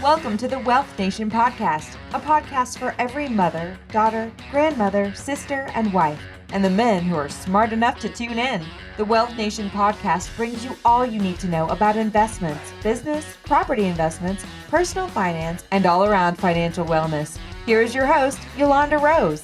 Welcome to the Wealth Nation podcast, a podcast for every mother, daughter, grandmother, sister, and wife, and the men who are smart enough to tune in. The Wealth Nation podcast brings you all you need to know about investments, business, property investments, personal finance, and all-around financial wellness. Here is your host, Yolanda Rose.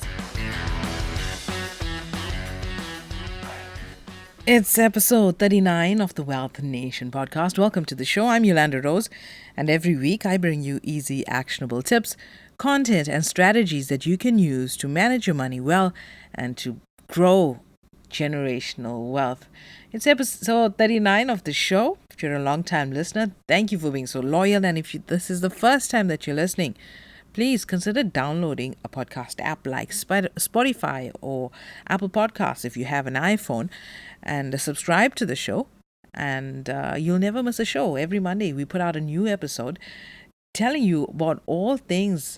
It's episode 39 of the Wealth Nation podcast. Welcome to the show. I'm Yolanda Rose, and every week I bring you easy, actionable tips, content, and strategies that you can use to manage your money well and to grow generational wealth. It's episode 39 of the show. If you're a long-time listener, thank you for being so loyal. And if this is the first time that you're listening, please consider downloading a podcast app like Spotify or Apple Podcasts if you have an iPhone, and subscribe to the show, and you'll never miss a show. Every Monday we put out a new episode telling you about all things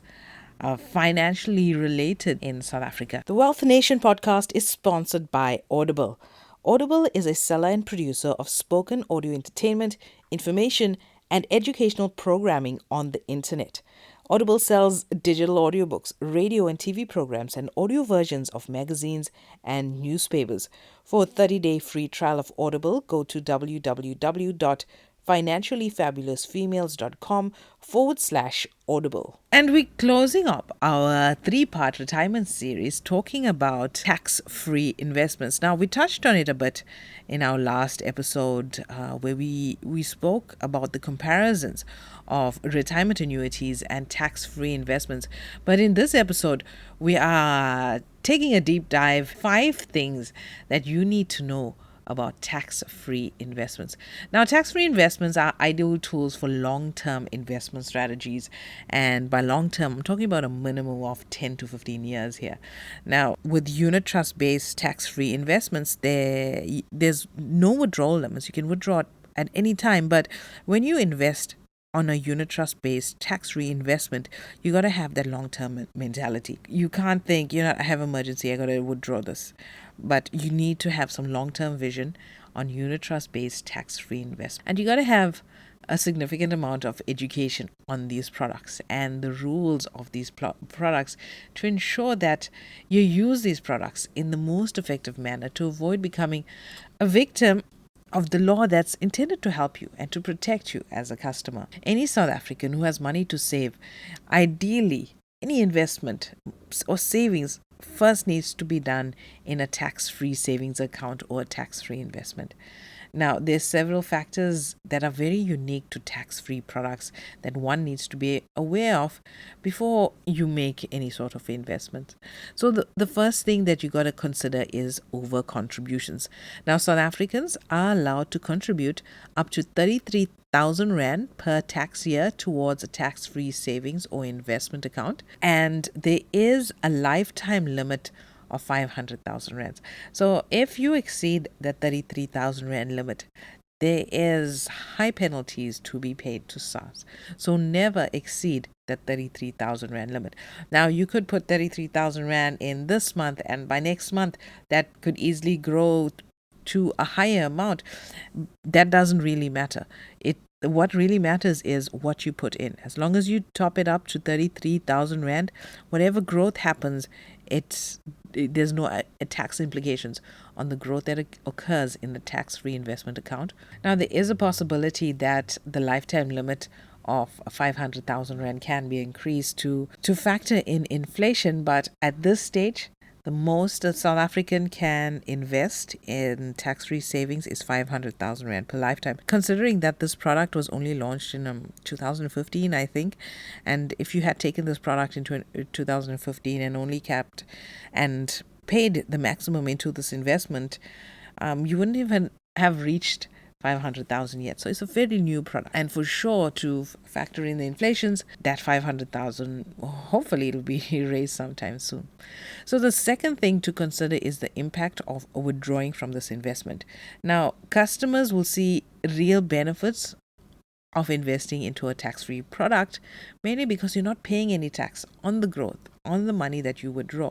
financially related in South Africa. The Wealth Nation podcast is sponsored by Audible. Audible is a seller and producer of spoken audio entertainment, information, and educational programming on the internet. Audible sells digital audiobooks, radio and TV programs, and audio versions of magazines and newspapers. For a 30-day free trial of Audible, go to www.financiallyfabulousfemales.com/Audible. And we're closing up our 3-part retirement series talking about tax-free investments. Now, we touched on it a bit in our last episode where we spoke about the comparisons of retirement annuities and tax-free investments. But in this episode, we are taking a deep dive, 5 things that you need to know about tax-free investments. Now, tax-free investments are ideal tools for long-term investment strategies. And by long-term, I'm talking about a minimum of 10 to 15 years here. Now, with unit trust-based tax-free investments, there's no withdrawal limits. You can withdraw at any time. But when you invest on a unit trust based tax-free investment, you got to have that long-term mentality. You can't think, I have emergency, I got to withdraw this. But you need to have some long-term vision on unit trust based tax-free investment. And you got to have a significant amount of education on these products and the rules of these products to ensure that you use these products in the most effective manner to avoid becoming a victim of the law that's intended to help you and to protect you as a customer. Any South African who has money to save, ideally, any investment or savings first needs to be done in a tax-free savings account or a tax-free investment. Now, there's several factors that are very unique to tax-free products that one needs to be aware of before you make any sort of investment. So the first thing that you got to consider is over contributions. Now, South Africans are allowed to contribute up to 33,000 Rand per tax year towards a tax-free savings or investment account. And there is a lifetime limit of 500,000 Rands. So if you exceed the 33,000 Rand limit, there is high penalties to be paid to SARS. So never exceed the 33,000 Rand limit. Now, you could put 33,000 Rand in this month, and by next month, that could easily grow to a higher amount. That doesn't really matter. What really matters is what you put in. As long as you top it up to 33,000 Rand, whatever growth happens, there's no tax implications on the growth that occurs in the tax-free investment account. Now, there is a possibility that the lifetime limit of 500,000 Rand can be increased to factor in inflation, but at this stage, the most a South African can invest in tax-free savings is 500,000 Rand per lifetime, considering that this product was only launched in 2015, I think. And if you had taken this product in 2015 and only kept and paid the maximum into this investment, you wouldn't even have reached 500,000 yet. So it's a very new product, and for sure to factor in the inflations, that 500,000, hopefully it'll be raised sometime soon. So the second thing to consider is the impact of withdrawing from this investment. Now, customers will see real benefits of investing into a tax-free product, mainly because you're not paying any tax on the growth, on the money that you withdraw.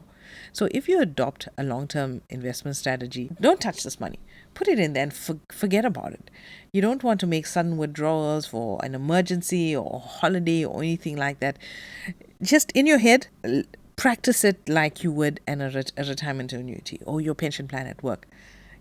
So if you adopt a long-term investment strategy, don't touch this money. put it in there and forget about it. You don't want to make sudden withdrawals for an emergency or holiday or anything like that. Just in your head, practice it like you would a retirement annuity or your pension plan at work.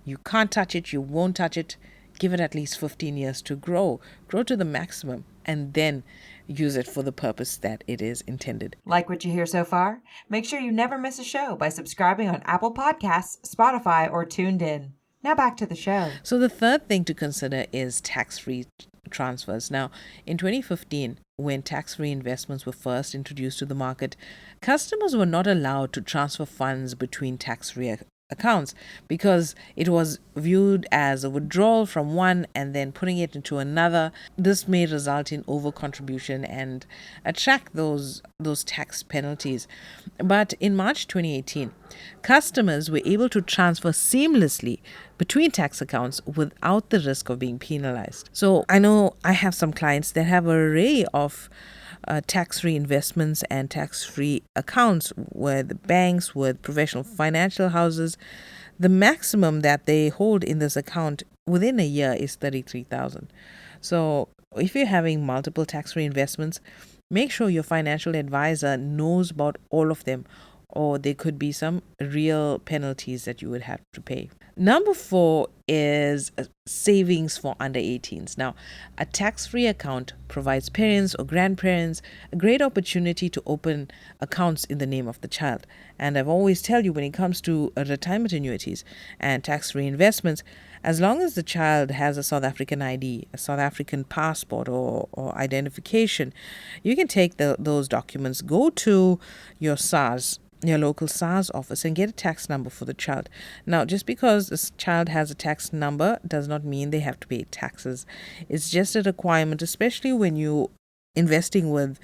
You can't touch it, you won't touch it. Give it at least 15 years to grow to the maximum, and then use it for the purpose that it is intended. Like what you hear so far? Make sure you never miss a show by subscribing on Apple Podcasts, Spotify, or Tuned In. Now back to the show. So the third thing to consider is tax-free transfers. Now, in 2015, when tax-free investments were first introduced to the market, customers were not allowed to transfer funds between tax-free accounts because it was viewed as a withdrawal from one and then putting it into another. This may result in over contribution and attract those tax penalties. But in March 2018, customers were able to transfer seamlessly between tax accounts without the risk of being penalized. So I know I have some clients that have an array of tax-free investments and tax-free accounts with banks, with professional financial houses. The maximum that they hold in this account within a year is $33,000. So if you're having multiple tax-free investments, make sure your financial advisor knows about all of them, or there could be some real penalties that you would have to pay. Number 4 is savings for under 18s. Now, a tax-free account provides parents or grandparents a great opportunity to open accounts in the name of the child. And I've always tell you, when it comes to retirement annuities and tax-free investments, as long as the child has a South African ID, a South African passport or identification, you can take those documents, go to your SARS, your local SARS office, and get a tax number for the child. Now, just because this child has a tax number does not mean they have to pay taxes. It's just a requirement, especially when you investing with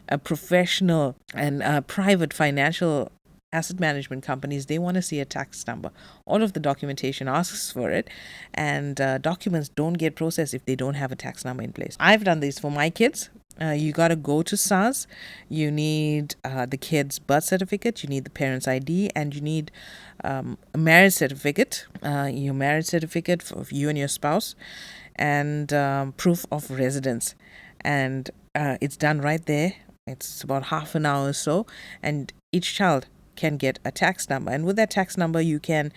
a professional and private financial asset management companies. They want to see a tax number. All of the documentation asks for it, and documents don't get processed if they don't have a tax number in place. I've done this for my kids. You got to go to SARS. You need the kid's birth certificate, you need the parent's ID, and you need a marriage certificate, your marriage certificate for you and your spouse, and proof of residence. And it's done right there. It's about half an hour or so, and each child can get a tax number. And with that tax number, you can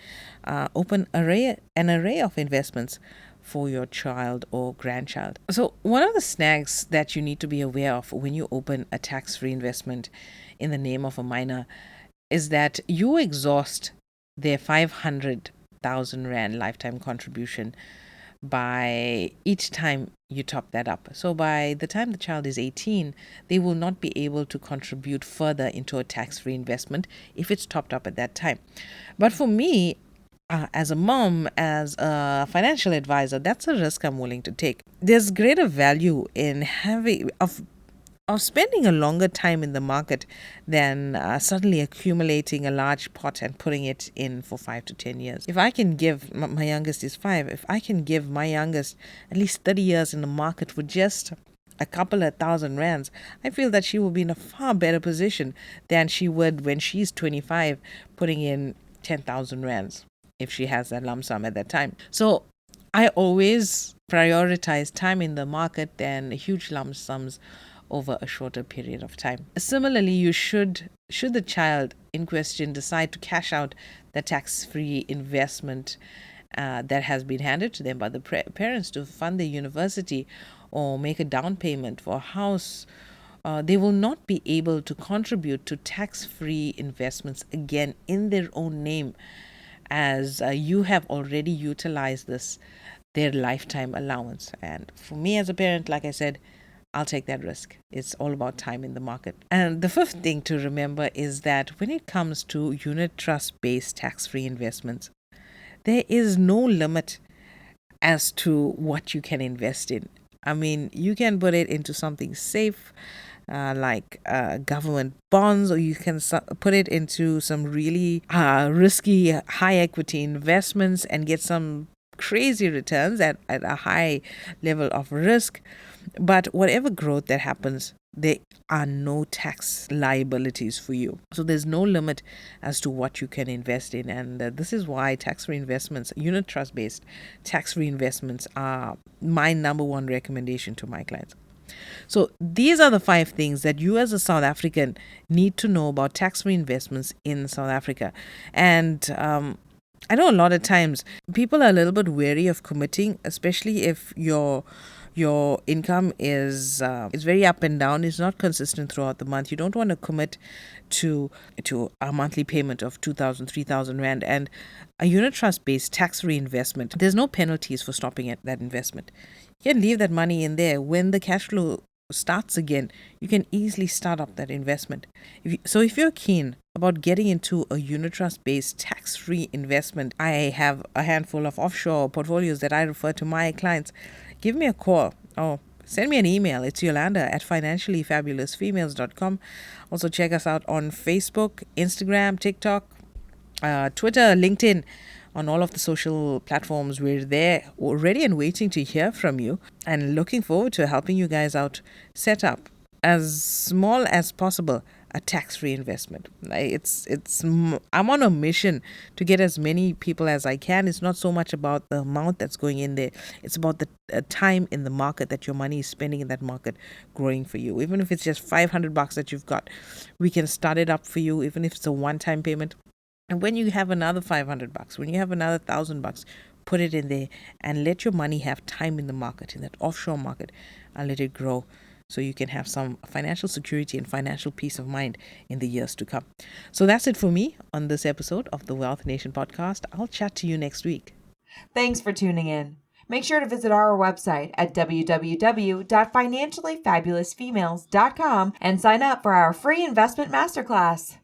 open an array of investments for your child or grandchild. So one of the snags that you need to be aware of when you open a tax-free investment in the name of a minor is that you exhaust their 500,000 Rand lifetime contribution by each time you top that up. So by the time the child is 18, they will not be able to contribute further into a tax-free investment if it's topped up at that time. But for me, as a mom, as a financial advisor, that's a risk I'm willing to take. There's greater value in of spending a longer time in the market than suddenly accumulating a large pot and putting it in for 5 to 10 years. If I can give, my youngest is 5, if I can give my youngest at least 30 years in the market for just a couple of thousand rands, I feel that she will be in a far better position than she would when she's 25 putting in 10,000 rands, if she has that lump sum at that time. So I always prioritize time in the market than huge lump sums over a shorter period of time. Similarly, you should the child in question decide to cash out the tax-free investment that has been handed to them by the parents to fund their university or make a down payment for a house, they will not be able to contribute to tax-free investments again in their own name, as you have already utilized their lifetime allowance. And for me as a parent, like I said, I'll take that risk. It's all about time in the market. And the fifth thing to remember is that when it comes to unit trust-based tax-free investments, there is no limit as to what you can invest in. I mean, you can put it into something safe, like government bonds, or you can put it into some really risky high equity investments and get some crazy returns at a high level of risk. But whatever growth that happens there are no tax liabilities for you. So there's no limit as to what you can invest in. And this is why tax-free investments, unit trust-based tax-free investments, are my number one recommendation to my clients. So these are the 5 things that you as a South African need to know about tax-free investments in South Africa. And I know a lot of times people are a little bit wary of committing, especially if your income is very up and down, is not consistent throughout the month. You don't want to commit to a monthly payment of 2,000, 3,000 rand. And a unit trust based tax reinvestment, there's no penalties for stopping at that investment. You can leave that money in there. When the cash flow starts again, you can easily start up that investment. If you're keen about getting into a unit trust based tax free investment, I have a handful of offshore portfolios that I refer to my clients. Give me a call or send me an email. It's yolanda@financiallyfabulousfemales.com. Also check us out on Facebook, Instagram, TikTok, Twitter, LinkedIn. On all of the social platforms, we're there already and waiting to hear from you, and looking forward to helping you guys out set up, as small as possible, a tax-free investment. I'm on a mission to get as many people as I can. It's not so much about the amount that's going in there. It's about the time in the market that your money is spending in that market growing for you. Even if it's just $500 that you've got, we can start it up for you, even if it's a one-time payment. And when you have another $500, when you have another $1,000, put it in there and let your money have time in the market, in that offshore market, and let it grow so you can have some financial security and financial peace of mind in the years to come. So that's it for me on this episode of the Wealth Nation podcast. I'll chat to you next week. Thanks for tuning in. Make sure to visit our website at www.financiallyfabulousfemales.com and sign up for our free investment masterclass.